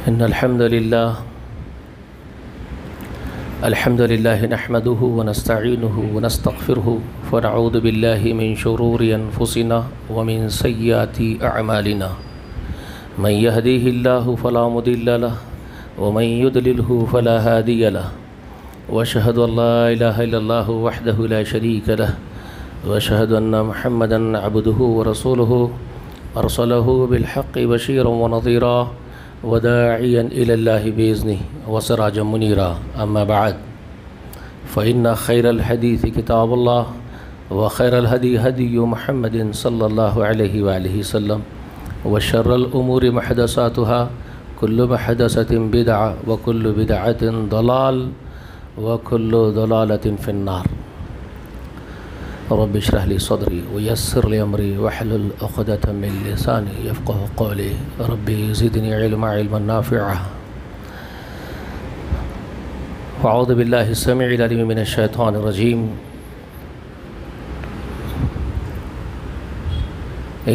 إن الحمد لله نحمده ونستعينه ونستغفره ونعوذ بالله من شرور أنفسنا ومن سيئات أعمالنا من يهديه الله فلا مضل له ومن يضلله فلا هادي له وأشهد أن لا إله إلا الله وحده لا شريك له وأشهد أن محمدا عبده ورسوله أرسله بالحق بشيرا ونظيرا وداعيا إلى الله بإذنه وسراجا منيرا أما بعد فإن خير الحديث كتاب الله وخير الهدي هدي محمد صلى الله عليه وآله وسلم وشر الأمور محدثاتها كل محدثة بدعة وكل بدعة ضلال وكل ضلالة في النار رب اشرح لي صدري ويسر لي أمري واحلل عقدة من لساني يفقهوا قولي ربي زدني علما نافعا وأعوذ بالله السميع العليم من الشيطان الرجيم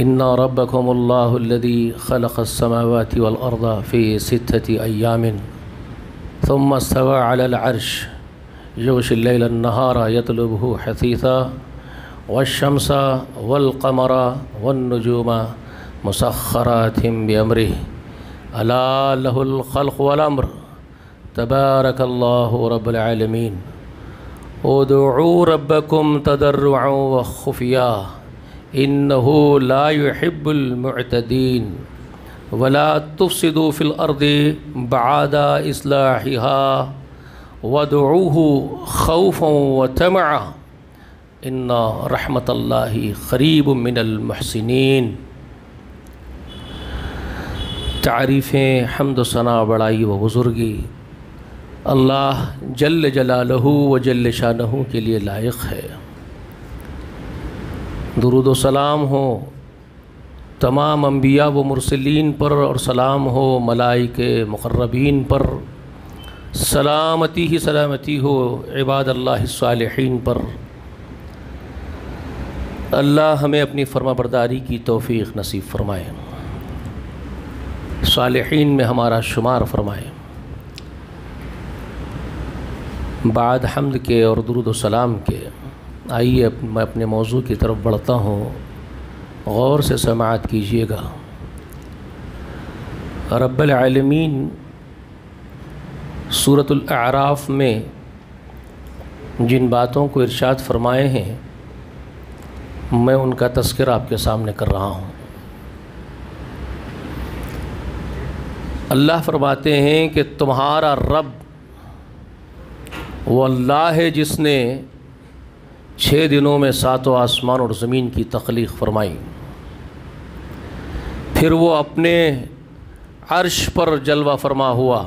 إن ربكم الله الذي خلق السماوات والأرض في 6 أيام ثم استوى على العرش يغشي الليل النهار يطلبه حثيثا والشمس والقمر والنجوم مسخرات بأمره ألا له الخلق والأمر تبارك الله رب العالمين ادعوا ربكم تضرعا وخفيا إنه لا يحب المعتدين ولا تفسدوا في الأرض بعد إصلاحها وادعوه خوفا وطمعا إن رحمة الله قریب من المحسنین۔ تعریفیں حمد و ثنا بڑائی و بزرگی اللہ جل جلالہ و جل شانہ کے لیے لائق ہے۔ درود و سلام ہو تمام انبیاء و مرسلین پر اور سلام ہو ملائکہ مقربین پر، سلامتی ہی سلامتی ہو عباد اللہ الصالحین پر۔ اللہ ہمیں اپنی فرما برداری کی توفیق نصیب فرمائے، صالحین میں ہمارا شمار فرمائے۔ بعد حمد کے اور درود و سلام کے آئیے میں اپنے موضوع کی طرف بڑھتا ہوں، غور سے سماعت کیجیے گا۔ رب العالمین سورۃ الاعراف میں جن باتوں کو ارشاد فرمائے ہیں میں ان کا تذکرہ آپ کے سامنے کر رہا ہوں۔ اللہ فرماتے ہیں کہ تمہارا رب وہ اللہ ہے جس نے 6 دنوں میں 7 آسمان اور زمین کی تخلیق فرمائی، پھر وہ اپنے عرش پر جلوہ فرما ہوا،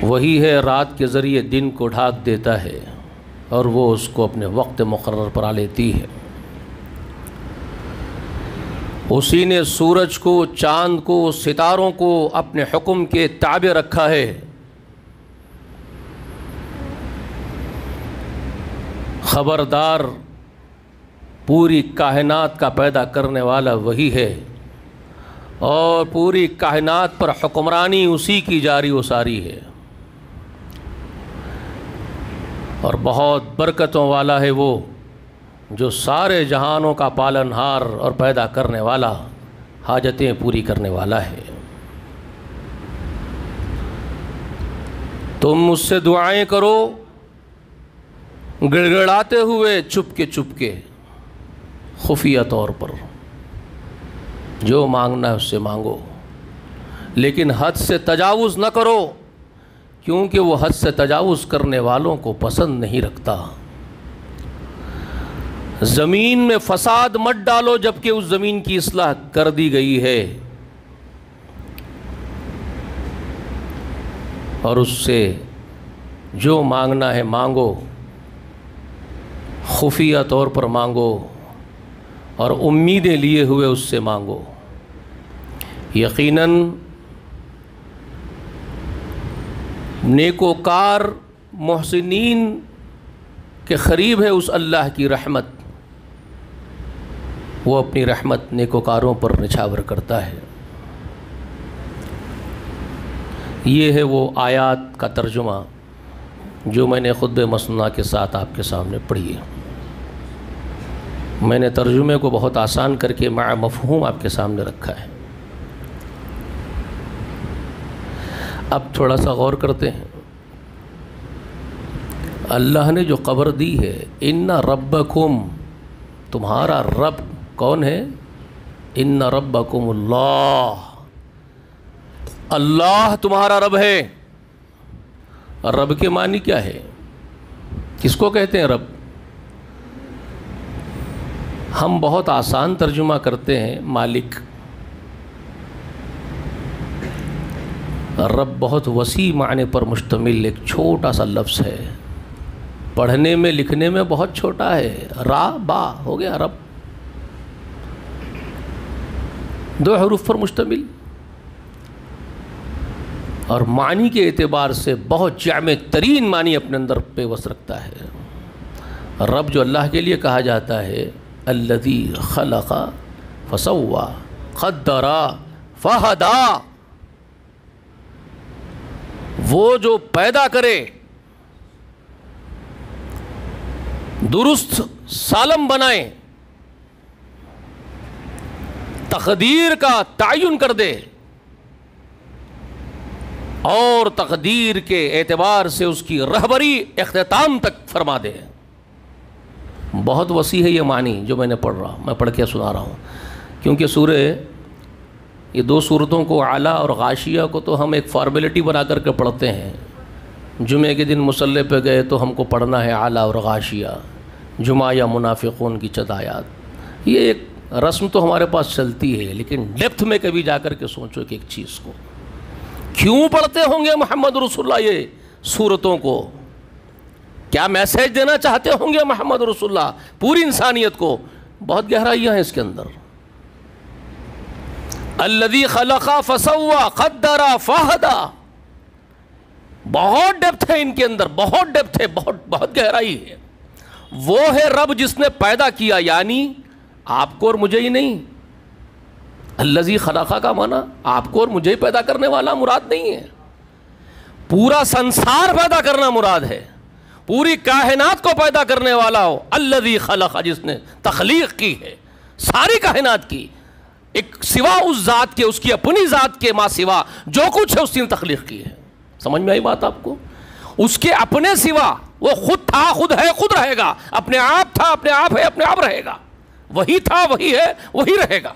وہی ہے رات کے ذریعے دن کو ڈھانپ دیتا ہے اور وہ اس کو اپنے وقت مقرر پر آ لیتی ہے۔ اسی نے سورج کو، چاند کو، ستاروں کو اپنے حکم کے تابع رکھا ہے۔ خبردار پوری کائنات کا پیدا کرنے والا وہی ہے اور پوری کائنات پر حکمرانی اسی کی جاری و ساری ہے، اور بہت برکتوں والا ہے وہ جو سارے جہانوں کا پالن ہار اور پیدا کرنے والا، حاجتیں پوری کرنے والا ہے۔ تم مجھ سے دعائیں کرو گڑ گڑاتے ہوئے، چپکے چپکے، خفیہ طور پر، جو مانگنا ہے اس سے مانگو، لیکن حد سے تجاوز نہ کرو، کیونکہ وہ حد سے تجاوز کرنے والوں کو پسند نہیں رکھتا۔ زمین میں فساد مت ڈالو جبکہ اس زمین کی اصلاح کر دی گئی ہے، اور اس سے جو مانگنا ہے مانگو، خفیہ طور پر مانگو اور امیدیں لیے ہوئے اس سے مانگو۔ یقیناً نیکوکار محسنین کے قریب ہے اس اللہ کی رحمت، وہ اپنی رحمت نیکوکاروں پر نچھاور کرتا ہے۔ یہ ہے وہ آیات کا ترجمہ جو میں نے خطبہ مسنونہ کے ساتھ آپ کے سامنے پڑھی ہے۔ میں نے ترجمے کو بہت آسان کر کے مع مفہوم آپ کے سامنے رکھا ہے۔ اب تھوڑا سا غور کرتے ہیں۔ اللہ نے جو خبر دی ہے، ان ربکم، تمہارا رب کون ہے؟ ان ربکم اللہ، اللہ تمہارا رب ہے۔ رب کے معنی کیا ہے؟ کس کو کہتے ہیں رب؟ ہم بہت آسان ترجمہ کرتے ہیں مالک۔ رب بہت وسیع معنی پر مشتمل ایک چھوٹا سا لفظ ہے، پڑھنے میں لکھنے میں بہت چھوٹا ہے، را با ہو گیا رب، 2 حروف پر مشتمل، اور معنی کے اعتبار سے بہت جامع ترین معنی اپنے اندر پیوست رکھتا ہے۔ رب جو اللہ کے لیے کہا جاتا ہے، الذی خلق فسوى قدر فہدی، وہ جو پیدا کرے، درست سالم بنائے، تقدیر کا تعین کر دے، اور تقدیر کے اعتبار سے اس کی رہبری اختتام تک فرما دے۔ بہت وسیع ہے یہ معنی جو میں پڑھ کے سنا رہا ہوں، کیونکہ سورہ، یہ 2 سورتوں کو، اعلیٰ اور غاشیہ کو تو ہم ایک فارمیلٹی بنا کر کے پڑھتے ہیں۔ جمعے کے دن مصلی پہ گئے تو ہم کو پڑھنا ہے اعلیٰ اور غاشیہ، جمعہ یا منافقون کی چند آیات، یہ ایک رسم تو ہمارے پاس چلتی ہے، لیکن ڈیپتھ میں کبھی جا کر کے سوچو کہ ایک چیز کو کیوں پڑھتے ہوں گے محمد رسول اللہ یہ سورتوں کو، کیا میسیج دینا چاہتے ہوں گے محمد رسول اللہ پوری انسانیت کو؟ بہت گہرائیاں ہیں اس کے اندر۔ الذی خلق فسوى قدر فہدی، بہت ڈیپتھ ہے ان کے اندر، بہت ڈیپتھ ہے، بہت گہرائی ہے۔ وہ ہے رب جس نے پیدا کیا، یعنی آپ کو اور مجھے ہی نہیں۔ الذی خلق کا معنی آپ کو اور مجھے ہی پیدا کرنے والا مراد نہیں ہے، پورا سنسار پیدا کرنا مراد ہے، پوری کائنات کو پیدا کرنے والا ہو۔ الذی خلق، جس نے تخلیق کی ہے ساری کائنات کی، ایک سوا اس ذات کے، اس کی اپنی ذات کے ماں سوا جو کچھ ہے اس نے تخلیق کی ہے۔ سمجھ میں آئی بات آپ کو؟ اس کے اپنے سوا، وہ خود تھا، خود ہے، خود رہے گا، اپنے آپ تھا، اپنے آپ ہے، اپنے آپ رہے گا، وہی تھا، وہی ہے، وہی رہے گا۔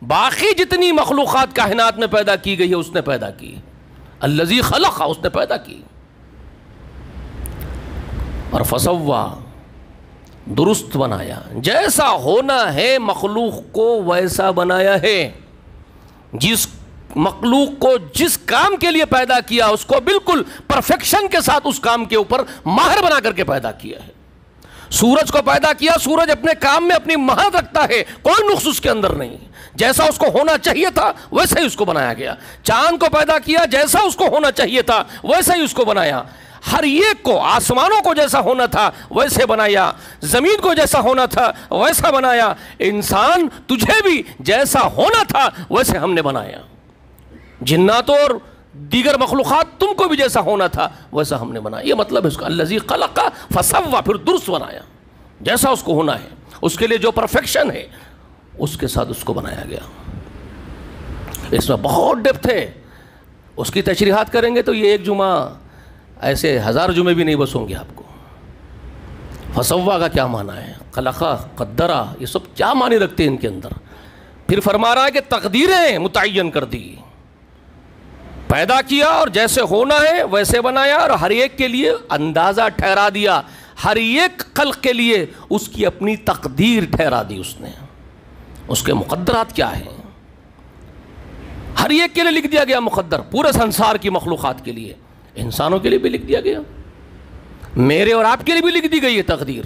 باقی جتنی مخلوقات کائنات میں پیدا کی گئی ہے اس نے پیدا کی، الذی خلق، اس نے پیدا کی، اور فسوى، درست بنایا، جیسا ہونا ہے مخلوق کو ویسا بنایا ہے۔ جس مخلوق کو جس کام کے لیے پیدا کیا اس کو بالکل پرفیکشن کے ساتھ اس کام کے اوپر ماہر بنا کر کے پیدا کیا ہے۔ سورج کو پیدا کیا، سورج اپنے کام میں اپنی مہارت رکھتا ہے، کوئی نقص اس کے اندر نہیں، جیسا اس کو ہونا چاہیے تھا ویسا ہی اس کو بنایا گیا۔ چاند کو پیدا کیا، جیسا اس کو ہونا چاہیے تھا ویسا ہی اس کو بنایا۔ ہر ایک کو، آسمانوں کو جیسا ہونا تھا ویسے بنایا، زمین کو جیسا ہونا تھا ویسا بنایا، انسان تجھے بھی جیسا ہونا تھا ویسے ہم نے بنایا، جنات اور دیگر مخلوقات تم کو بھی جیسا ہونا تھا ویسا ہم نے بنایا۔ یہ مطلب ہے اس کا، الذی خلق فسوى، پھر درست بنایا، جیسا اس کو ہونا ہے، اس کے لیے جو پرفیکشن ہے اس کے ساتھ اس کو بنایا گیا۔ اس میں بہت ڈیپتھ ہے، اس کی تشریحات کریں گے تو یہ ایک جمعہ ایسے 1000 جمعے بھی نہیں بس ہوں گے آپ کو۔ فسوى کا کیا معنی ہے، خلق، قدرہ، یہ سب کیا معنی رکھتے ہیں ان کے اندر؟ پھر فرما رہا ہے کہ تقدیریں متعین کر دی، پیدا کیا اور جیسے ہونا ہے ویسے بنایا، اور ہر ایک کے لیے اندازہ ٹھہرا دیا، ہر ایک خلق کے لیے اس کی اپنی تقدیر ٹھہرا دی اس نے، اس کے مقدرات کیا ہیں، ہر ایک کے لیے لکھ دیا گیا مقدر، پورے سنسار کی مخلوقات کے لیے، انسانوں کے لیے بھی لکھ دیا گیا، میرے اور آپ کے لیے بھی لکھ دی گئی ہے تقدیر۔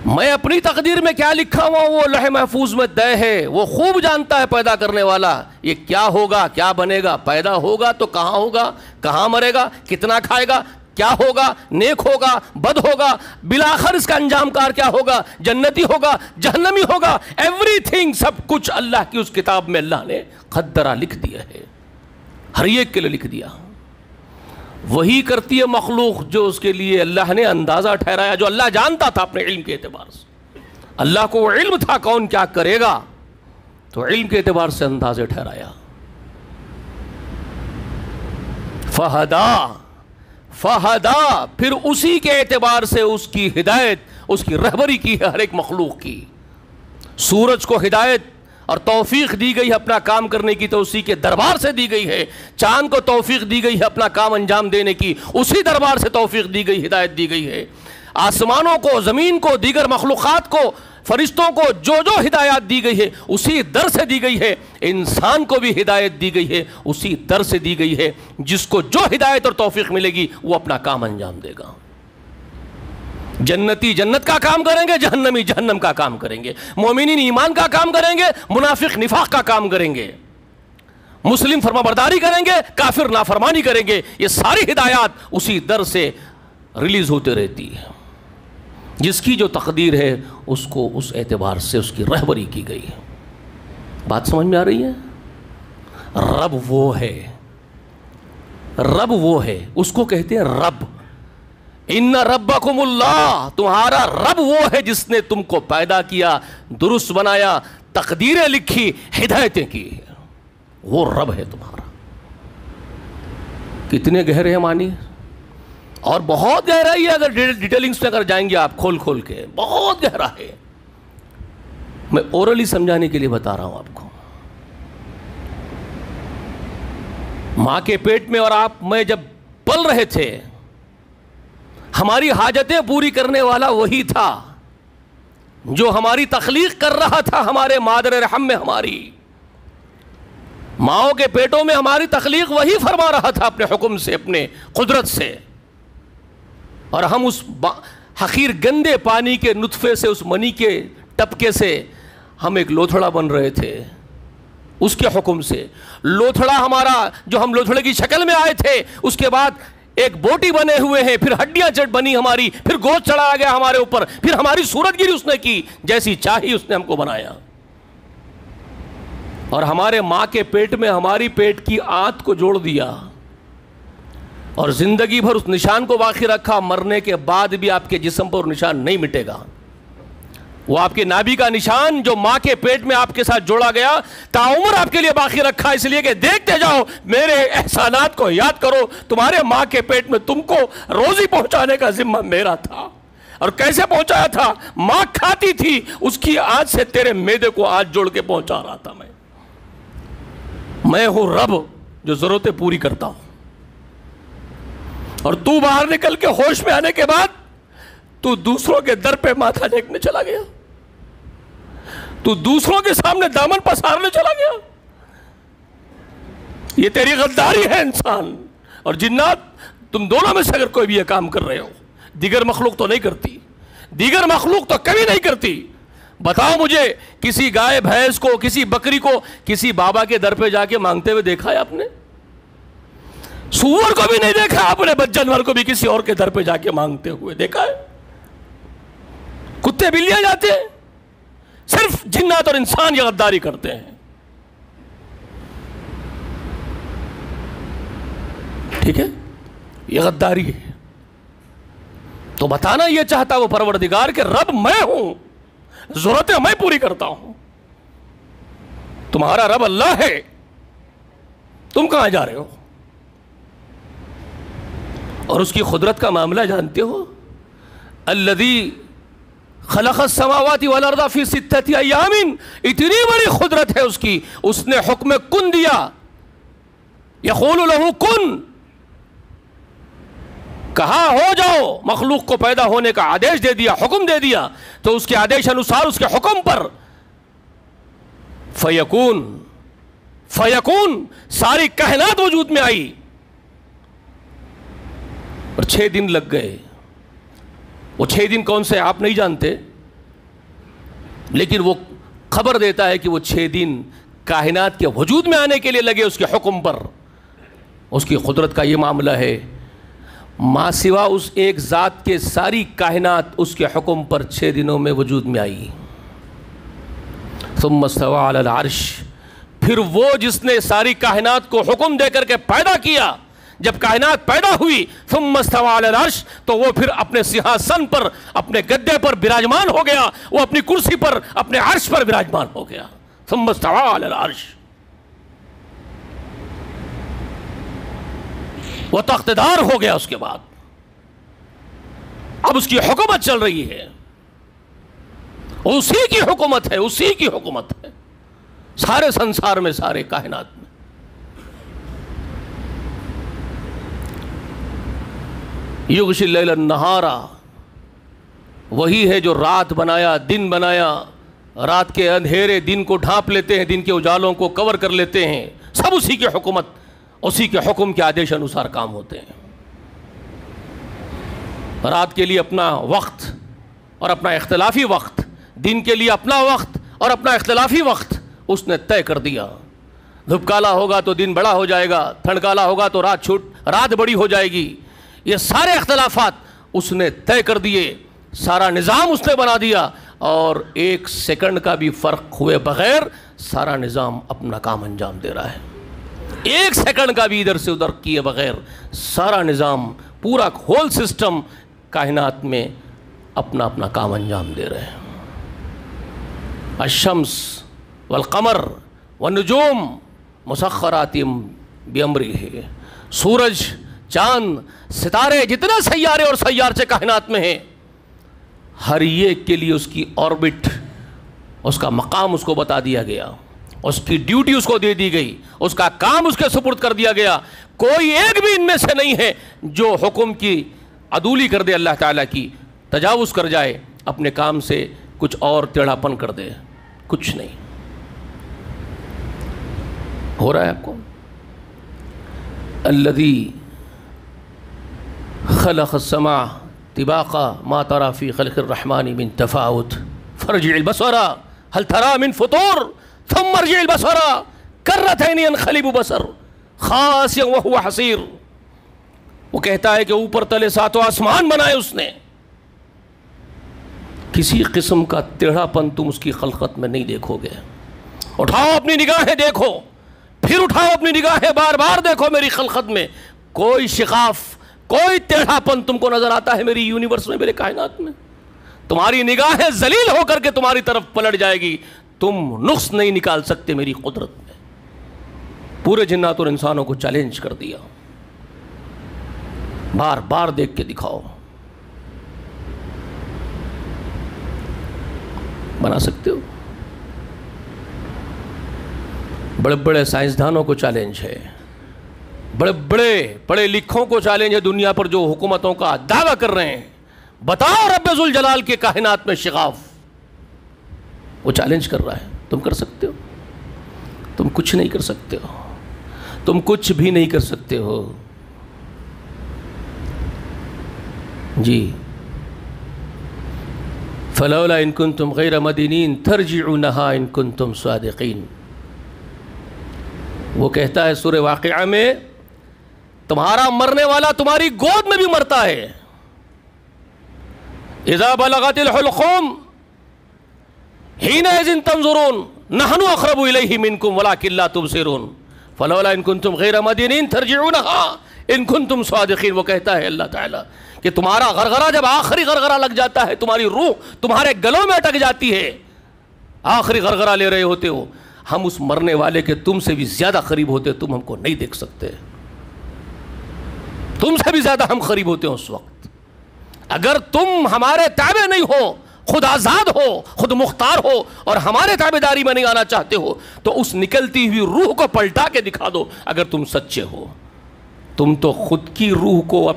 میں اپنی تقدیر میں کیا لکھا ہوا وہ لوح محفوظ میں طے ہے، وہ خوب جانتا ہے پیدا کرنے والا یہ کیا ہوگا، کیا بنے گا، پیدا ہوگا تو کہاں ہوگا، کہاں مرے گا، کتنا کھائے گا، کیا ہوگا، نیک ہوگا، بد ہوگا، بالآخر اس کا انجام کار کیا ہوگا، جنتی ہوگا، جہنمی ہوگا، ایوری تھنگ، سب کچھ اللہ کی اس کتاب میں اللہ نے قدرہ لکھ دیا ہے۔ ہر ایک کے لیے لکھ دیا. وہی کرتی ہے مخلوق جو اس کے لیے اللہ نے اندازہ ٹھہرایا, جو اللہ جانتا تھا اپنے علم کے اعتبار سے. اللہ کو وہ علم تھا کون کیا کرے گا, تو علم کے اعتبار سے اندازے ٹھہرایا. فہدا پھر اسی کے اعتبار سے اس کی ہدایت, اس کی رہبری کی ہے ہر ایک مخلوق کی. سورج کو ہدایت اور توفیق دی گئی ہے اپنا کام کرنے کی, تو اسی کے دربار سے دی گئی ہے. چاند کو توفیق دی گئی ہے اپنا کام انجام دینے کی, اسی دربار سے توفیق دی گئی, ہدایت دی گئی ہے. آسمانوں کو, زمین کو, دیگر مخلوقات کو, فرشتوں کو جو ہدایات دی گئی ہے اسی در سے دی گئی ہے. انسان کو بھی ہدایت دی گئی ہے, اسی در سے دی گئی ہے. جس کو جو ہدایت اور توفیق ملے گی وہ اپنا کام انجام دے گا. جنتی جنت کا کام کریں گے, جہنمی جہنم کا کام کریں گے. مومنین ایمان کا کام کریں گے, منافق نفاق کا کام کریں گے. مسلم فرما برداری کریں گے, کافر نافرمانی کریں گے. یہ ساری ہدایات اسی در سے ریلیز ہوتے رہتی ہے. جس کی جو تقدیر ہے اس کو اس اعتبار سے اس کی رہبری کی گئی ہے. بات سمجھ میں آ رہی ہے؟ رب وہ ہے, رب وہ ہے, اس کو کہتے ہیں رب. ان ربکم اللہ, تمہارا رب وہ ہے جس نے تم کو پیدا کیا, درست بنایا, تقدیریں لکھی, ہدایتیں کی. وہ رب ہے تمہارا. کتنے گہرے ہیں معنی, اور بہت گہرا ہی ہے. اگر ڈیٹیلنگز میں اگر جائیں گے آپ کھول کھول کے, بہت گہرا ہے. میں اورلی سمجھانے کے لیے بتا رہا ہوں آپ کو. ماں کے پیٹ میں اور آپ میں جب پل رہے تھے, ہماری حاجتیں پوری کرنے والا وہی تھا جو ہماری تخلیق کر رہا تھا ہمارے مادر رحم میں. ہماری ماؤں کے پیٹوں میں ہماری تخلیق وہی فرما رہا تھا اپنے حکم سے, اپنے قدرت سے. اور ہم اس حقیر گندے پانی کے نطفے سے, اس منی کے ٹپکے سے ہم ایک لوتھڑا بن رہے تھے اس کے حکم سے. لوتھڑا ہمارا, جو ہم لوتھڑے کی شکل میں آئے تھے, اس کے بعد ایک بوٹی بنے ہوئے ہیں, پھر ہڈیاں چٹ بنی ہماری, پھر گوشت چڑھایا گیا ہمارے اوپر, پھر ہماری صورت گیری اس نے کی, جیسی چاہی اس نے ہم کو بنایا. اور ہمارے ماں کے پیٹ میں ہماری پیٹ کی آنت کو جوڑ دیا, اور زندگی بھر اس نشان کو باقی رکھا. مرنے کے بعد بھی آپ کے جسم پر نشان نہیں مٹے گا. وہ آپ کے نابی کا نشان جو ماں کے پیٹ میں آپ کے ساتھ جوڑا گیا, تاعمر آپ کے لیے باقی رکھا, اس لیے کہ دیکھتے جاؤ, میرے احسانات کو یاد کرو. تمہارے ماں کے پیٹ میں تم کو روزی پہنچانے کا ذمہ میرا تھا. اور کیسے پہنچایا تھا؟ ماں کھاتی تھی, اس کی آنت سے تیرے معدے کو آنت جوڑ کے پہنچا رہا تھا. میں ہوں رب جو ضرورتیں پوری کرتا ہوں. اور تو باہر نکل کے ہوش میں آنے کے بعد تو دوسروں کے در پہ ماتھا ٹیکنے چلا گیا, تو دوسروں کے سامنے دامن پسارنے چلا گیا. یہ تیری غداری ہے انسان اور جنات. تم دونوں میں سے اگر کوئی بھی یہ کام کر رہے ہو, دیگر مخلوق تو نہیں کرتی, دیگر مخلوق تو کبھی نہیں کرتی. بتاؤ مجھے کسی گائے بھینس کو, کسی بکری کو, کسی بابا کے در پہ جا کے مانگتے ہوئے دیکھا ہے آپ نے؟ سور کو بھی نہیں دیکھا آپ نے, بد جانور کو بھی کسی اور کے در پہ جا کے مانگتے ہوئے دیکھا ہے؟ کتے بلیاں جاتے ہیں. صرف جنات اور انسان یہ غداری کرتے ہیں. ٹھیک ہے, یہ غداری ہے. تو بتانا یہ چاہتا وہ پروردگار کہ رب میں ہوں, ضرورتیں میں پوری کرتا ہوں. تمہارا رب اللہ ہے, تم کہاں جا رہے ہو؟ اور اس کی قدرت کا معاملہ جانتے ہو؟ الذی خلق السماوات والارض فی ستۃ ایام, اتنی بڑی قدرت ہے اس کی. اس نے حکم کن دیا, یقول لہ کن, کہا ہو جاؤ, مخلوق کو پیدا ہونے کا آدیش دے دیا, حکم دے دیا, تو اس کے آدیش انوسار, اس کے حکم پر فیکون, فیکون, ساری کائنات وجود میں آئی. اور 6 دن لگ گئے. وہ 6 دن کون سے آپ نہیں جانتے, لیکن وہ خبر دیتا ہے کہ وہ 6 دن کائنات کے وجود میں آنے کے لیے لگے اس کے حکم پر. اس کی قدرت کا یہ معاملہ ہے. ماں سوا اس ایک ذات کے ساری کائنات اس کے حکم پر 6 دنوں میں وجود میں آئی. ثم استوى على العرش, پھر وہ جس نے ساری کائنات کو حکم دے کر کے پیدا کیا، جب کائنات پیدا ہوئی ثم استوى علی العرش، تو وہ پھر اپنے سنہاسن پر، اپنے گدے پر براجمان ہو گیا، وہ اپنی کرسی پر، اپنے عرش پر براجمان ہو گیا. ثم استوى علی العرش، وہ تختدار ہو گیا. اس کے بعد اب اس کی حکومت چل رہی ہے، اسی کی حکومت ہے، اسی کی حکومت ہے سارے سنسار میں، سارے کائنات میں. یغشی اللیل النہار، وہی ہے جو رات بنایا، دن بنایا، رات کے اندھیرے دن کو ڈھانپ لیتے ہیں، دن کے اجالوں کو کور کر لیتے ہیں. سب اسی کی حکومت، اسی کے حکم کے آدیش انوسار کام ہوتے ہیں. رات کے لیے اپنا وقت اور اپنا اختلافی وقت، دن کے لیے اپنا وقت اور اپنا اختلافی وقت اس نے طے کر دیا. دھوپ کالا ہوگا تو دن بڑا ہو جائے گا، ٹھنڈ کالا ہوگا تو رات بڑی ہو جائے گی. یہ سارے اختلافات اس نے طے کر دیے، سارا نظام اس نے بنا دیا، اور ایک سیکنڈ کا بھی فرق ہوئے بغیر سارا نظام اپنا کام انجام دے رہا ہے. ایک سیکنڈ کا بھی ادھر سے ادھر کیے بغیر سارا نظام، پورا ہول سسٹم کائنات میں اپنا اپنا کام انجام دے رہے ہیں. الشمس والقمر والنجوم مسخرات بامرہ، سورج، چاند، ستارے، جتنے سیارے اور سیارچے کائنات میں ہیں، ہر ایک کے لیے اس کی آربٹ، اس کا مقام اس کو بتا دیا گیا، اس کی ڈیوٹی اس کو دے دی گئی، اس کا کام اس کے سپرد کر دیا گیا. کوئی ایک بھی ان میں سے نہیں ہے جو حکم کی عدولی کر دے، اللہ تعالیٰ کی تجاوز کر جائے، اپنے کام سے کچھ اور ٹیڑھاپن کر دے. کچھ نہیں ہو رہا ہے آپ کو. الذی خلق السماء طباقا ما ترى في خلق الرحمن من تفاوت فارجع البصر هل ترى من فطور ثم ارجع البصر كرتين ينقلب بصر خاسئا وهو حسير. وہ کہتا ہے کہ اوپر تلے ساتوں آسمان بنائے اس نے، کسی قسم کا ٹیڑھا پن تم اس کی خلقت میں نہیں دیکھو گے. اٹھاؤ اپنی نگاہیں دیکھو، پھر اٹھاؤ اپنی نگاہیں بار بار دیکھو میری خلقت میں، کوئی شقاف، کوئی ٹیڑھا پن تم کو نظر آتا ہے میری یونیورس میں، میرے کائنات میں؟ تمہاری نگاہیں ذلیل ہو کر کے تمہاری طرف پلٹ جائے گی، تم نقص نہیں نکال سکتے میری قدرت میں. پورے جنات اور انسانوں کو چیلنج کر دیا، بار بار دیکھ کے دکھاؤ. بنا سکتے ہو؟ بڑے بڑے سائنسدانوں کو چیلنج ہے، بڑے بڑے پڑھے لکھوں کو چیلنج ہے، دنیا پر جو حکومتوں کا دعویٰ کر رہے ہیں. بتاؤ رب ذوالجلال کے کائنات میں شغاف، وہ چیلنج کر رہا ہے. تم کر سکتے ہو؟ تم کچھ نہیں کر سکتے ہو، تم کچھ بھی نہیں کر سکتے ہو. جی فلولا ان کنتم غیر مدینین ترجعونہا ان کنتم صادقین. وہ کہتا ہے سورہ واقعہ میں، تمہارا مرنے والا تمہاری گود میں بھی مرتا ہے. اذا بلغت الحلقوم حینئذ تنظرون نحن اقرب الیہ منکم ولکن لا تبصرون فلولا ان کنتم غیر مدینین ترجعونہا ان کنتم صادقین. وہ کہتا ہے اللہ تعالیٰ کہ تمہارا غرغرہ جب آخری غرغرہ لگ جاتا ہے، تمہاری روح تمہارے گلوں میں اٹک جاتی ہے، آخری غرغرہ لے رہے ہوتے ہو، ہم اس مرنے والے کے تم سے بھی زیادہ قریب ہوتے، تم ہم کو نہیں دیکھ سکتے، تم سے بھی زیادہ ہم قریب ہوتے ہیں اس وقت. اگر تم ہمارے تابع نہیں ہو، خود آزاد ہو، خود مختار ہو، اور ہمارے تابع داری میں نہیں آنا چاہتے ہو، تو اس نکلتی ہوئی روح کو پلٹا کے دکھا دو. اگر تم سچے ہو، تم تو خود کی روح کو،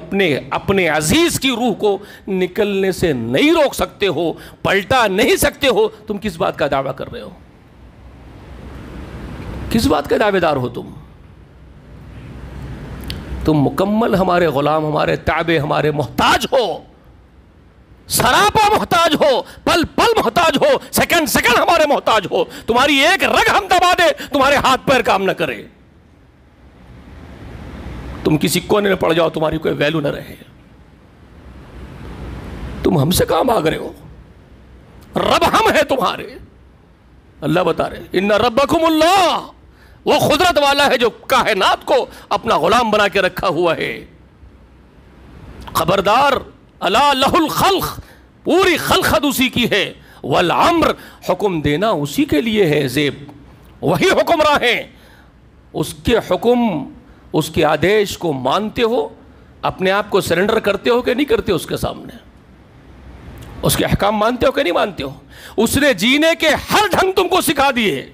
اپنے عزیز کی روح کو نکلنے سے نہیں روک سکتے ہو، پلٹا نہیں سکتے ہو، تم کس بات کا دعویٰ کر رہے ہو؟ کس بات کے دعوے دار ہو تم؟ تم مکمل ہمارے غلام، ہمارے تابع، ہمارے محتاج ہو، سراپا محتاج ہو، پل پل محتاج ہو، سیکنڈ سیکنڈ ہمارے محتاج ہو. تمہاری ایک رگ ہم دبا دے، تمہارے ہاتھ پیر کام نہ کرے، تم کسی کونے میں پڑ جاؤ، تمہاری کوئی ویلو نہ رہے. تم ہم سے کہاں بھاگ رہے ہو؟ رب ہم ہیں تمہارے. اللہ بتا رہے ان ربکم اللہ وہ قدرت والا ہے جو کائنات کو اپنا غلام بنا کے رکھا ہوا ہے. خبردار، الا لہ الخلق، پوری خلقت اسی کی ہے، والامر، حکم دینا اسی کے لیے ہے. زیب وہی حکمراں ہیں. اس کے حکم، اس کے آدیش کو مانتے ہو، اپنے آپ کو سرنڈر کرتے ہو کہ نہیں کرتے اس کے سامنے؟ اس کے احکام مانتے ہو کہ نہیں مانتے ہو؟ اس نے جینے کے ہر ڈھنگ تم کو سکھا دیے،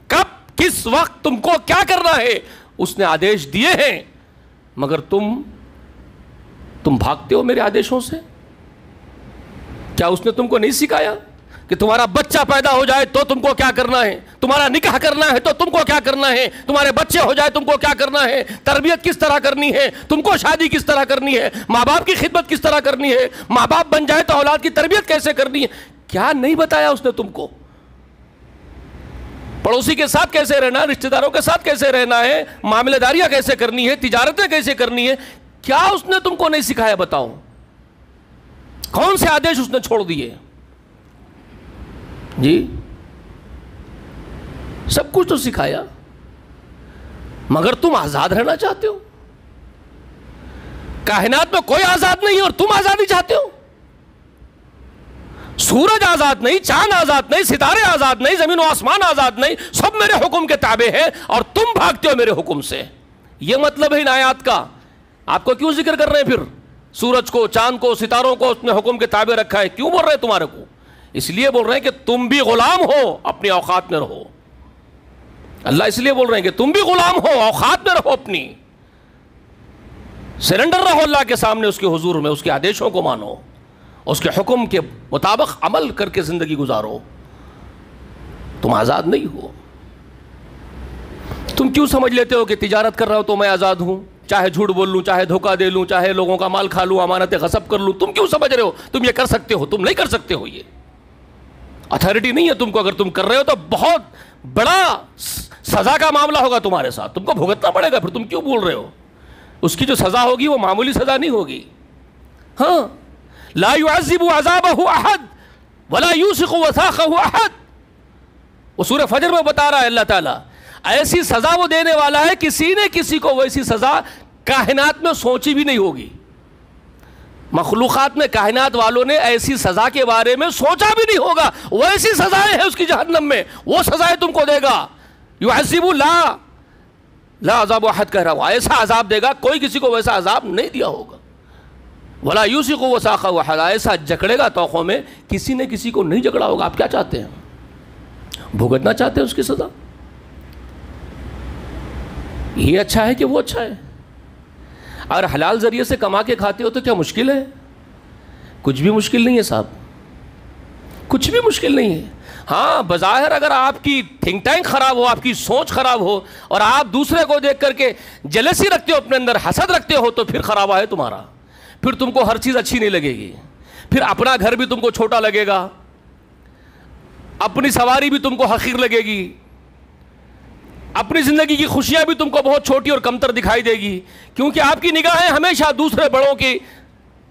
کب کس وقت تم کو کیا کرنا ہے اس نے آدیش دیے ہیں، مگر تم بھاگتے ہو میرے آدیشوں سے. کیا اس نے تم کو نہیں سکھایا کہ تمہارا بچہ پیدا ہو جائے تو تم کو کیا کرنا ہے، تمہارا نکاح کرنا ہے تو تم کو کیا کرنا ہے، تمہارے بچے ہو جائے تم کو کیا کرنا ہے، تربیت کس طرح کرنی ہے، تم کو شادی کس طرح کرنی ہے، ماں باپ کی خدمت کس طرح کرنی ہے، ماں باپ بن جائے تو اولاد کی تربیت کیسے کرنی ہے؟ کیا نہیں بتایا اس نے تم کو؟ پڑوسی کے ساتھ کیسے رہنا ہے، رشتہ داروں کے ساتھ کیسے رہنا ہے، معاملہ داریاں کیسے کرنی ہے، تجارتیں کیسے کرنی ہے، کیا اس نے تم کو نہیں سکھایا؟ بتاؤ، کون سے آدیش اس نے چھوڑ دیے؟ جی سب کچھ تو سکھایا، مگر تم آزاد رہنا چاہتے ہو. کائنات میں کوئی آزاد نہیں اور تم آزادی چاہتے ہو. سورج آزاد نہیں، چاند آزاد نہیں، ستارے آزاد نہیں، زمین و آسمان آزاد نہیں، سب میرے حکم کے تابع ہے اور تم بھاگتے ہو میرے حکم سے. یہ مطلب ہے ان آیات کا. آپ کو کیوں ذکر کر رہے ہیں پھر؟ سورج کو، چاند کو، ستاروں کو اس نے حکم کے تابع رکھا ہے. کیوں بول رہے ہیں تمہارے کو؟ اس لیے بول رہے ہیں کہ تم بھی غلام ہو، اپنی اوقات میں رہو. اللہ اس لیے بول رہے ہیں کہ تم بھی غلام ہو، اوقات میں رہو، اپنی سرنڈر رہو اللہ کے سامنے، اس کے حضور میں، اس کے آدیشوں کو مانو، اس کے حکم کے مطابق عمل کر کے زندگی گزارو. تم آزاد نہیں ہو. تم کیوں سمجھ لیتے ہو کہ تجارت کر رہا ہوں تو میں آزاد ہوں، چاہے جھوٹ بول لوں، چاہے دھوکہ دے لوں، چاہے لوگوں کا مال کھا لوں، امانتیں غصب کر لوں؟ تم کیوں سمجھ رہے ہو تم یہ کر سکتے ہو؟ تم نہیں کر سکتے ہو. یہ اتھارٹی نہیں ہے تم کو. اگر تم کر رہے ہو تو بہت بڑا سزا کا معاملہ ہوگا تمہارے ساتھ، تم کو بھگتنا پڑے گا. پھر تم کیوں بول رہے ہو؟ اس کی جو سزا ہوگی وہ معمولی سزا نہیں ہوگی. ہاں، لا يعذب عذابه احد ولا يوثق وثاقه احد. وہ سورہ فجر میں بتا رہا ہے اللہ تعالیٰ، ایسی سزا وہ دینے والا ہے کسی نے کسی کو ویسی سزا کائنات میں سوچی بھی نہیں ہوگی. مخلوقات میں کائنات والوں نے ایسی سزا کے بارے میں سوچا بھی نہیں ہوگا. ویسی سزائیں ہیں اس کی جہنم میں، وہ سزائیں تم کو دے گا. يعذب لا عذاب احد کہہ رہا ہوں، ایسا عذاب دے گا، کوئی کسی کو ویسا عذاب نہیں دیا ہوگا. ولا يوثق وثاقه احد، ایسا جکڑے گا توقوں میں کسی نے کسی کو نہیں جکڑا ہوگا. آپ کیا چاہتے ہیں؟ بھگتنا چاہتے ہیں اس کی سزا؟ یہ اچھا ہے کہ وہ اچھا ہے؟ اگر حلال ذریعے سے کما کے کھاتے ہو تو کیا مشکل ہے؟ کچھ بھی مشکل نہیں ہے صاحب، کچھ بھی مشکل نہیں ہے. ہاں، بظاہر اگر آپ کی تھنک ٹینک خراب ہو، آپ کی سوچ خراب ہو، اور آپ دوسرے کو دیکھ کر کے جلسی رکھتے ہو، اپنے اندر حسد رکھتے ہو، تو پھر خرابہ ہے تمہارا. پھر تم کو ہر چیز اچھی نہیں لگے گی. پھر اپنا گھر بھی تم کو چھوٹا لگے گا، اپنی سواری بھی تم کو حقیر لگے گی، اپنی زندگی کی خوشیاں بھی تم کو بہت چھوٹی اور کمتر دکھائی دے گی. کیونکہ آپ کی نگاہیں ہمیشہ دوسرے بڑوں کی،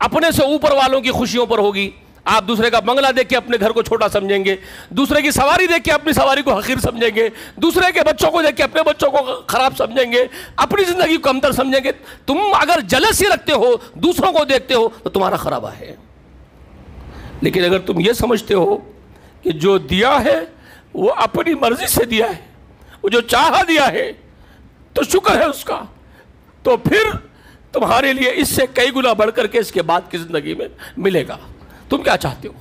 اپنے سے اوپر والوں کی خوشیوں پر ہوگی. آپ دوسرے کا بنگلہ دیکھ کے اپنے گھر کو چھوٹا سمجھیں گے، دوسرے کی سواری دیکھ کے اپنی سواری کو حقیر سمجھیں گے، دوسرے کے بچوں کو دیکھ کے اپنے بچوں کو خراب سمجھیں گے، اپنی زندگی کو کمتر سمجھیں گے. تم اگر جلسی رکھتے ہو، دوسروں کو دیکھتے ہو، تو تمہارا خرابہ ہے. لیکن اگر تم یہ سمجھتے ہو کہ جو دیا ہے وہ اپنی مرضی سے دیا ہے، وہ جو چاہا دیا ہے تو شکر ہے اس کا، تو پھر تمہارے لیے اس سے کئی گنا بڑھ کر کے اس کے بعد کی زندگی میں ملے گا. تم کیا چاہتے ہو؟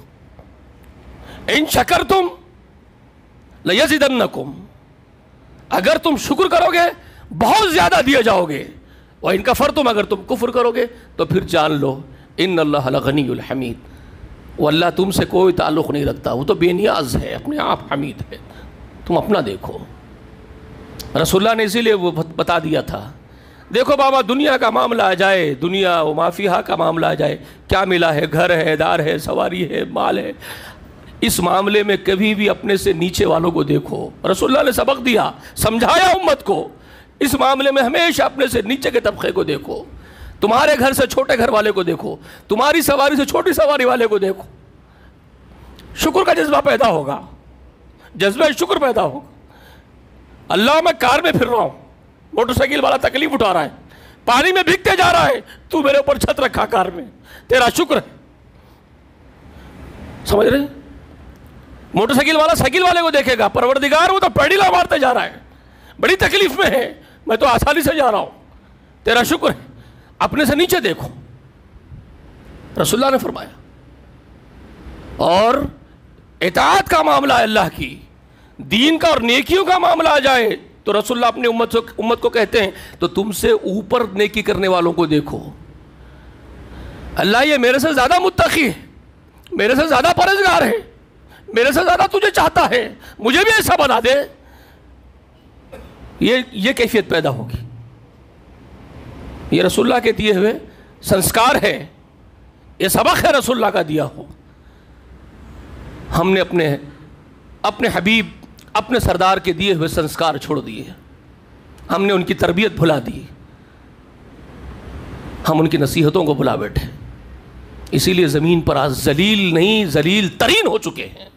ان شکرتم لیزیدنکم، اگر تم شکر کرو گے بہت زیادہ دیے جاؤ گے. وَإِن کفرتم، اگر تم کفر کرو گے تو پھر جان لو ان اللہ لغنی الحمید، وہ اللہ تم سے کوئی تعلق نہیں رکھتا، وہ تو بے نیاز ہے، اپنے آپ حمید ہے. تم اپنا دیکھو. رسول اللہ نے اسی لیے وہ بتا دیا تھا، دیکھو بابا، دنیا کا معاملہ آ جائے، دنیا و ما فیہا کا معاملہ آ جائے، کیا ملا ہے؟ گھر ہے، دار ہے، سواری ہے، مال ہے. اس معاملے میں کبھی بھی اپنے سے نیچے والوں کو دیکھو. رسول اللہ نے سبق دیا، سمجھایا امت کو، اس معاملے میں ہمیشہ اپنے سے نیچے کے طبقے کو دیکھو. تمہارے گھر سے چھوٹے گھر والے کو دیکھو، تمہاری سواری سے چھوٹی سواری والے کو دیکھو. شکر کا جذبہ پیدا ہوگا، جذبہ شکر پیدا ہوگا. اللہ میں کار میں پھر رہا ہوں، موٹر سائیکل والا تکلیف اٹھا رہا ہے، پانی میں بھیگتے جا رہا ہے، تو میرے اوپر چھت رکھا کار میں، تیرا شکر ہے. سمجھ رہے ہیں؟ موٹر سائیکل والا سائیکل والے کو دیکھے گا، پروردگار وہ تو پیڈلا مارتے جا رہا ہے، بڑی تکلیف میں ہے، میں تو آسانی سے جا رہا ہوں، تیرا شکر ہے. اپنے سے نیچے دیکھو، رسول اللہ نے فرمایا. اور اطاعت کا معاملہ ہے اللہ کی، دین کا اور نیکیوں کا معاملہ آ جائے تو رسول اللہ اپنی امت کو کہتے ہیں تو تم سے اوپر نیکی کرنے والوں کو دیکھو. اللہ یہ میرے سے زیادہ متقی ہے، میرے سے زیادہ پرہیزگار ہے، میرے سے زیادہ تجھے چاہتا ہے، مجھے بھی ایسا بنا دے. یہ کیفیت پیدا ہوگی. یہ رسول اللہ کے دیے ہوئے سنسکار ہے، یہ سبق ہے رسول اللہ کا دیا ہو. ہم نے اپنے حبیب، اپنے سردار کے دیے ہوئے سنسکار چھوڑ دیے، ہم نے ان کی تربیت بھلا دی، ہم ان کی نصیحتوں کو بھلا بیٹھے. اسی لیے زمین پر آج ذلیل نہیں، ذلیل ترین ہو چکے ہیں.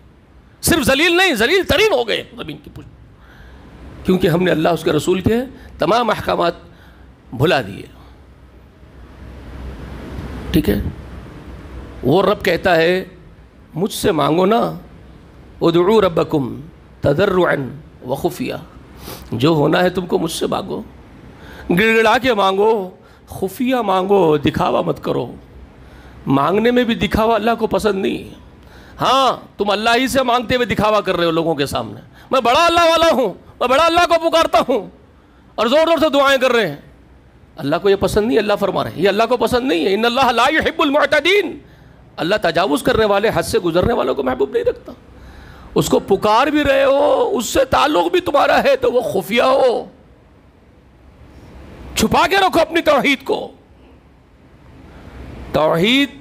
صرف ذلیل نہیں، ذلیل ترین ہو گئے زمین کی پشت، کیونکہ ہم نے اللہ اس کے رسول کے تمام احکامات بھلا دیے. ٹھیک ہے؟ وہ رب کہتا ہے مجھ سے مانگو نا، ادعو ربکم تضرعا وخفیہ، جو ہونا ہے تم کو مجھ سے مانگو، گڑگڑا کے مانگو، خفیہ مانگو، دکھاوا مت کرو. مانگنے میں بھی دکھاوا اللہ کو پسند نہیں. ہاں تم اللہ ہی سے مانگتے ہوئے دکھاوا کر رہے ہو لوگوں کے سامنے، میں بڑا اللہ والا ہوں، میں بڑا اللہ کو پکارتا ہوں، اور زور زور سے دعائیں کر رہے ہیں. اللہ کو یہ پسند نہیں. اللہ فرما رہے ہیں یہ اللہ کو پسند نہیں ہے. ان اللہ لا يحب المعتدین، اللہ تجاوز کرنے والے، حد سے گزرنے والوں کو محبوب نہیں رکھتا. اس کو پکار بھی رہے ہو، اس سے تعلق بھی تمہارا ہے تو وہ خفیہ ہو، چھپا کے رکھو اپنی توحید کو. توحید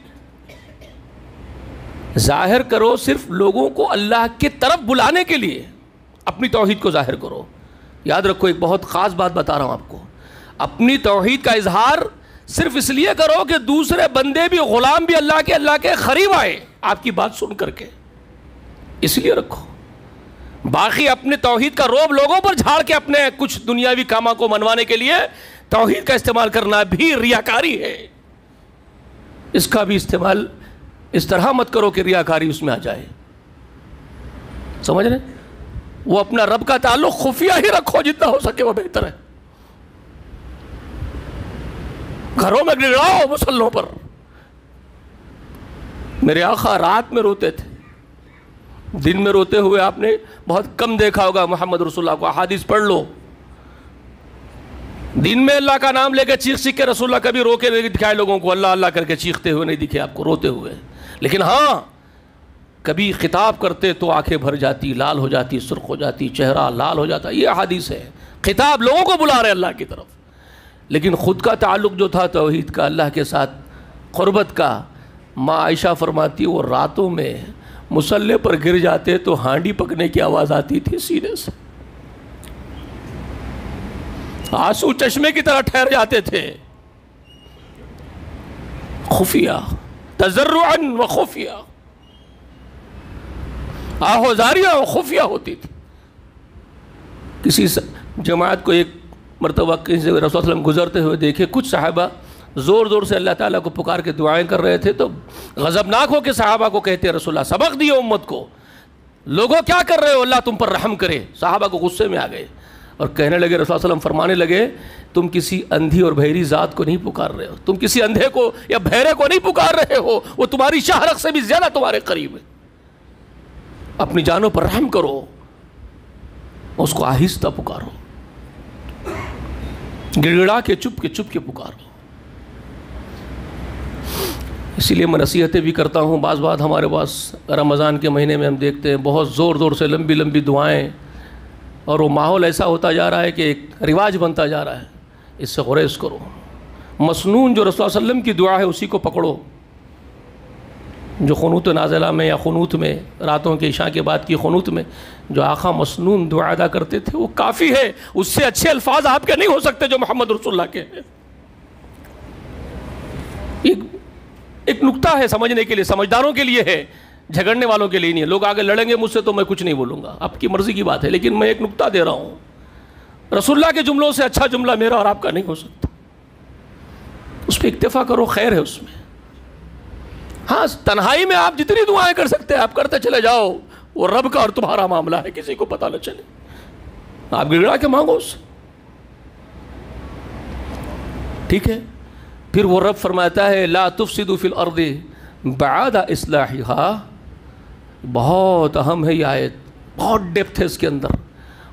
ظاہر کرو صرف لوگوں کو اللہ کی طرف بلانے کے لیے، اپنی توحید کو ظاہر کرو. یاد رکھو ایک بہت خاص بات بتا رہا ہوں آپ کو، اپنی توحید کا اظہار صرف اس لیے کرو کہ دوسرے بندے بھی، غلام بھی اللہ کے قریب آئے آپ کی بات سن کر کے، اس لیے رکھو. باقی اپنے توحید کا روب لوگوں پر جھاڑ کے اپنے کچھ دنیاوی کاموں کو منوانے کے لیے توحید کا استعمال کرنا بھی ریاکاری ہے. اس کا بھی استعمال اس طرح مت کرو کہ ریاکاری اس میں آ جائے. سمجھ رہے؟ وہ اپنا رب کا تعلق خفیہ ہی رکھو، جتنا ہو سکے وہ بہتر ہے. گھروں میں گڑگڑاؤ مسلوں پر. میرے آقا رات میں روتے تھے، دن میں روتے ہوئے آپ نے بہت کم دیکھا ہوگا محمد رسول اللہ کو. احادیث پڑھ لو، دن میں اللہ کا نام لے کے چیخ چیخ کے رسول اللہ کبھی رو کے نہیں دکھائے لوگوں کو، اللہ اللہ کر کے چیختے ہوئے نہیں دکھے آپ کو، روتے ہوئے. لیکن ہاں کبھی خطاب کرتے تو آنکھیں بھر جاتی، لال ہو جاتی، سرخ ہو جاتی، چہرہ لال ہو جاتا. یہ احادیث ہے، خطاب لوگوں کو بلا رہے اللہ کی طرف. لیکن خود کا تعلق جو تھا توحید کا، اللہ کے ساتھ قربت کا، ماں عائشہ فرماتی وہ راتوں میں مصلے پر گر جاتے تو ہانڈی پکنے کی آواز آتی تھی سینے سے، آنسو چشمے کی طرح ٹھہر جاتے تھے. خفیہ، تضرعا و خفیہ، آہوزاریاں و خفیہ ہوتی تھی. کسی جماعت کو ایک مرتبہ کسی سے رسول اللہ علیہ وسلم گزرتے ہوئے دیکھے، کچھ صحابہ زور زور سے اللہ تعالیٰ کو پکار کے دعائیں کر رہے تھے تو غضبناک ہو کے صحابہ کو کہتے ہیں رسول اللہ سبق دیو امت کو، لوگوں کیا کر رہے ہو، اللہ تم پر رحم کرے. صحابہ کو غصے میں آ گئے اور کہنے لگے، رسول اللہ علیہ وسلم فرمانے لگے تم کسی اندھی اور بہری ذات کو نہیں پکار رہے ہو، تم کسی اندھے کو یا بہرے کو نہیں پکار رہے ہو، وہ تمہاری شاہرخ سے بھی زیادہ تمہارے قریب ہے. اپنی جانوں پر رحم کرو، اس کو آہستہ پکارو، گڑگڑا کے چپ کے پکارو. اسی لیے میں نصیحتیں بھی کرتا ہوں. بعض بات ہمارے پاس رمضان کے مہینے میں ہم دیکھتے ہیں بہت زور زور سے لمبی لمبی دعائیں، اور وہ ماحول ایسا ہوتا جا رہا ہے کہ ایک رواج بنتا جا رہا ہے. اس سے گریز کرو. مسنون جو رسول اللہ علیہ وسلم کی دعا ہے اسی کو پکڑو، جو قنوت نازلہ میں یا قنوت میں، راتوں کے عشاء کے بعد کی قنوت میں جو آقا مسنون دعا ادا کرتے تھے وہ کافی ہے. اس سے اچھے الفاظ آپ کے نہیں ہو سکتے جو محمد رسول اللہ کے ہیں. ایک نکتہ ہے سمجھنے کے لیے، سمجھداروں کے لیے ہے، جھگڑنے والوں کے لیے نہیں ہے. لوگ آگے لڑیں گے مجھ سے تو میں کچھ نہیں بولوں گا، آپ کی مرضی کی بات ہے، لیکن میں ایک نکتہ دے رہا ہوں. رسول اللہ کے جملوں سے اچھا جملہ میرا اور آپ کا نہیں ہو سکتا. اس پہ اکتفا کرو، خیر ہے اس میں. ہاں تنہائی میں آپ جتنی دعائیں کر سکتے ہیں آپ کرتے چلے جاؤ، وہ رب کا اور تمہارا معاملہ ہے، کسی کو پتہ نہ چلے. آپ گڑگڑا کے مانگو اس سے، ٹھیک ہے. پھر وہ رب فرماتا ہے لا تفسدوا فی الارض بعد اصلاحها، بہت اہم ہے یہ آیت، بہت ڈیپتھ ہے اس کے اندر.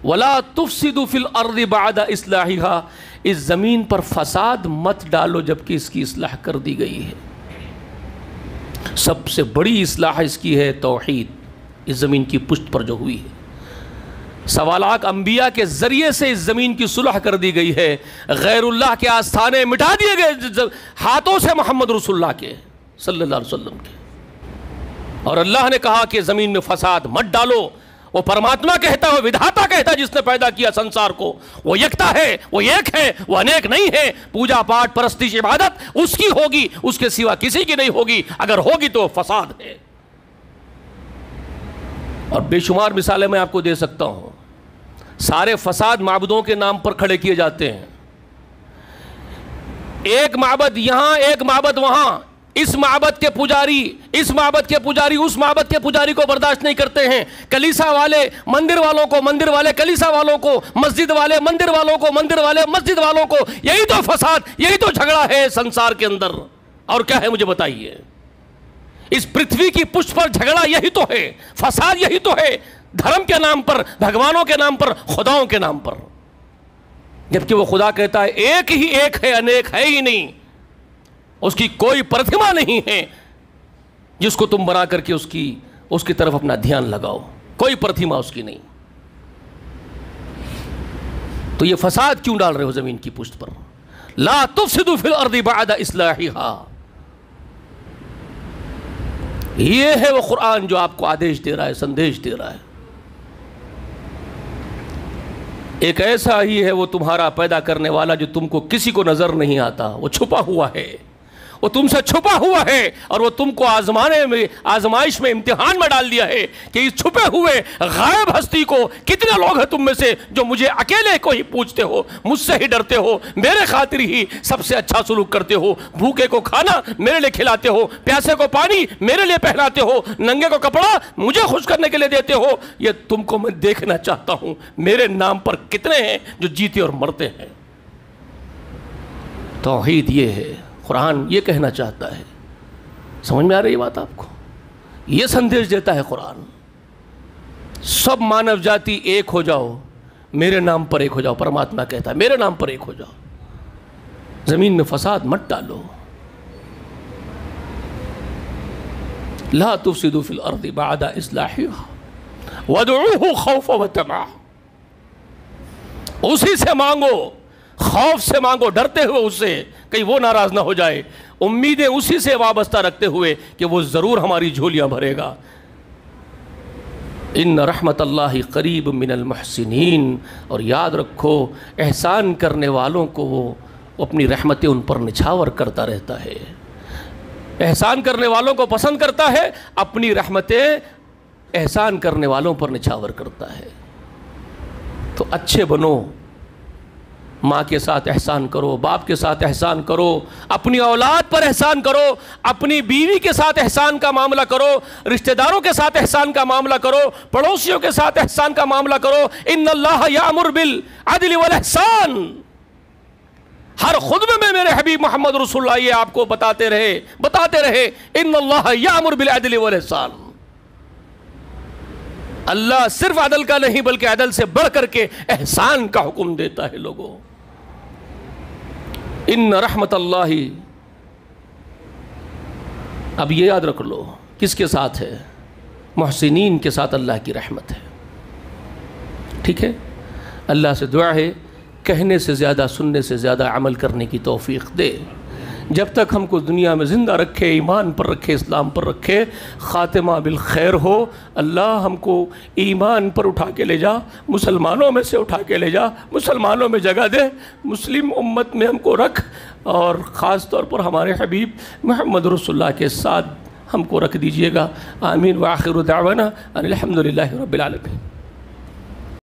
ولا تفسدوا فی الارض بعد اصلاحها، اس زمین پر فساد مت ڈالو جبکہ اس کی اصلاح کر دی گئی ہے. سب سے بڑی اصلاح اس کی ہے توحید، اس زمین کی پشت پر جو ہوئی ہے. سوالات انبیاء کے ذریعے سے اس زمین کی صلح کر دی گئی ہے. غیر اللہ کے آستانے مٹا دیے گئے ہاتھوں سے محمد رسول اللہ کے صلی اللہ علیہ وسلم کے. اور اللہ نے کہا کہ زمین میں فساد مت ڈالو. وہ پرماتما کہتا ہے، وہ ودھاتا کہتا ہے جس نے پیدا کیا سنسار کو، وہ یکتا ہے، وہ ایک ہے، وہ انیک نہیں ہے. پوجا پاٹ پرستش عبادت اس کی ہوگی، اس کے سوا کسی کی نہیں ہوگی. اگر ہوگی تو فساد ہے. اور بے شمار مثالیں میں آپ کو دے سکتا ہوں. سارے فساد معبودوں کے نام پر کھڑے کیے جاتے ہیں. ایک معبد یہاں، ایک معبد وہاں. اس معبد کے پجاری اس معبد کے پجاری اس معبد کے پجاری کو برداشت نہیں کرتے ہیں. کلیسا والے مندر والوں کو، مندر والے کلیسا والوں کو، مسجد والے مندر والوں کو، مندر والے مسجد والوں کو. یہی تو فساد، یہی تو جھگڑا ہے سنسار کے اندر. اور کیا ہے مجھے بتائیے؟ اس پرتھوی کی پشت پر جھگڑا یہی تو ہے، فساد یہی تو ہے. دھرم کے نام پر، بھگوانوں کے نام پر، خداؤں کے نام پر. جبکہ وہ خدا کہتا ہے ایک ہی ایک ہے، انیک ہے ہی نہیں. اس کی کوئی پرتھما نہیں ہے جس کو تم بنا کر کے اس کی طرف اپنا دھیان لگاؤ. کوئی پرتھما اس کی نہیں. تو یہ فساد کیوں ڈال رہے ہو زمین کی پشت پر؟ لا تفسدوا فی الارض بعد اصلاحها. یہ ہے وہ قرآن جو آپ کو آدیش دے رہا ہے، سندیش دے رہا ہے. ایک ایسا ہی ہے وہ تمہارا پیدا کرنے والا جو تم کو کسی کو نظر نہیں آتا. وہ چھپا ہوا ہے، وہ تم سے چھپا ہوا ہے، اور وہ تم کو آزمائش میں، امتحان میں ڈال دیا ہے کہ اس چھپے ہوئے غائب ہستی کو کتنے لوگ ہیں تم میں سے جو مجھے اکیلے کو ہی پوچھتے ہو، مجھ سے ہی ڈرتے ہو، میرے خاطر ہی سب سے اچھا سلوک کرتے ہو. بھوکے کو کھانا میرے لیے کھلاتے ہو، پیاسے کو پانی میرے لیے پہناتے ہو، ننگے کو کپڑا مجھے خوش کرنے کے لیے دیتے ہو. یہ تم کو میں دیکھنا چاہتا ہوں میرے نام پر کتنے ہیں جو جیتے اور مرتے ہیں. توحید یہ ہے. قرآن یہ کہنا چاہتا ہے. سمجھ میں آ رہی ہے بات آپ کو؟ یہ سندیش دیتا ہے قرآن. سب مانو جاتی ایک ہو جاؤ، میرے نام پر ایک ہو جاؤ. پرماتما کہتا ہے میرے نام پر ایک ہو جاؤ. زمین میں فساد مت ڈالو. لا تفسدوا فی الارض بعد اصلاحها وادعوه خوفا وطمعا. اسی سے مانگو، خوف سے مانگو، ڈرتے ہوئے اس سے کہیں وہ ناراض نہ ہو جائے. امیدیں اسی سے وابستہ رکھتے ہوئے کہ وہ ضرور ہماری جھولیاں بھرے گا. ان رحمت اللہ قریب من المحسنین. اور یاد رکھو احسان کرنے والوں کو وہ اپنی رحمتیں ان پر نچھاور کرتا رہتا ہے. احسان کرنے والوں کو پسند کرتا ہے، اپنی رحمتیں احسان کرنے والوں پر نچھاور کرتا ہے. تو اچھے بنو، ماں کے ساتھ احسان کرو، باپ کے ساتھ احسان کرو، اپنی اولاد پر احسان کرو، اپنی بیوی کے ساتھ احسان کا معاملہ کرو، رشتہ داروں کے ساتھ احسان کا معاملہ کرو، پڑوسیوں کے ساتھ احسان کا معاملہ کرو. ان اللہ یامر بالعدل والاحسان. ہر خطبے میں میرے حبیب محمد رسول اللہ یہ آپ کو بتاتے رہے ان اللہ یامر بالعدل والاحسان. اللہ صرف عدل کا نہیں بلکہ عدل سے بڑھ کر کے احسان کا حکم دیتا ہے. لوگوں ان رحمت اللہ، اب یہ یاد رکھ لو کس کے ساتھ ہے؟ محسنین کے ساتھ اللہ کی رحمت ہے. ٹھیک ہے؟ اللہ سے دعا ہے کہنے سے زیادہ، سننے سے زیادہ عمل کرنے کی توفیق دے. جب تک ہم کو دنیا میں زندہ رکھے، ایمان پر رکھے، اسلام پر رکھے، خاتمہ بالخیر ہو. اللہ ہم کو ایمان پر اٹھا کے لے جا، مسلمانوں میں سے اٹھا کے لے جا، مسلمانوں میں جگہ دے، مسلم امت میں ہم کو رکھ، اور خاص طور پر ہمارے حبیب محمد رسول اللہ کے ساتھ ہم کو رکھ دیجئے گا. آمین. وآخر دعوانا ان الحمدللہ رب العالمین.